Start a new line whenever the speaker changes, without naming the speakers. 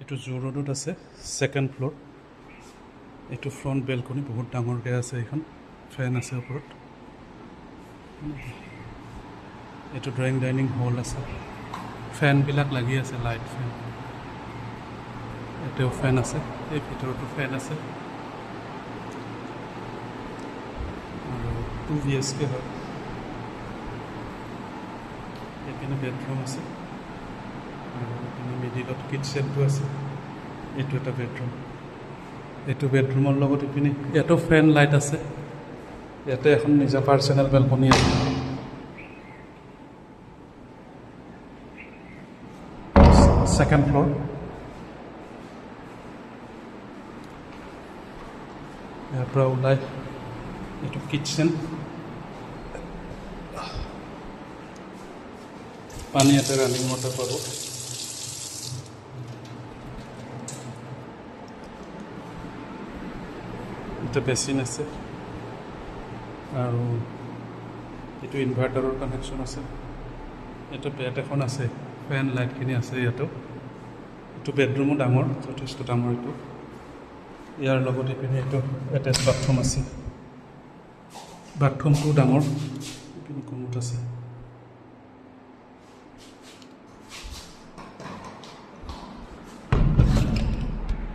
এইটো জু ৰোডত আছে, ছেকেণ্ড ফ্ল'ৰ। এইটো ফ্ৰণ্ট বেলকনি, বহুত ডাঙৰকৈ আছে এইখন। ফেন আছে ওপৰত। এইটো ড্ৰয়িং ডাইনিং হল আছে, ফেনবিলাক লাগি আছে, লাইট ফেন। ইয়াতেও ফেন আছে, এই ভিতৰতো ফেন আছে। আৰু 2 BHK হয়। এইপিনে বেডৰুম আছে, আৰু এইপিনে মিডিলত কিটচেনটো আছে। এইটো এটা বেডৰুম। এইটো বেডৰুমৰ লগত ইপিনে ইয়াতো ফেন লাইট আছে। ইয়াতে এখন নিজা পাৰ্চনেল বেলকনি আছে। Second floor. ইয়াৰ পৰা ওলাই এইটো কিটচেন। পানী ইয়াতে ৰানিং ৱাটাৰ পাব। এটা বেচিন আছে, আৰু এইটো ইনভাৰ্টাৰৰ কানেকশ্যন আছে। এইটো বেড এখন আছে, ফেন লাইটখিনি আছে ইয়াতো। এইটো বেডৰুমো ডাঙৰ, যথেষ্ট ডাঙৰ এইটো। ইয়াৰ লগত ইপিনে এইটো এটেচ বাথৰুম আছে। বাথৰুমটো ডাঙৰ, ইপিনে কমোড আছে।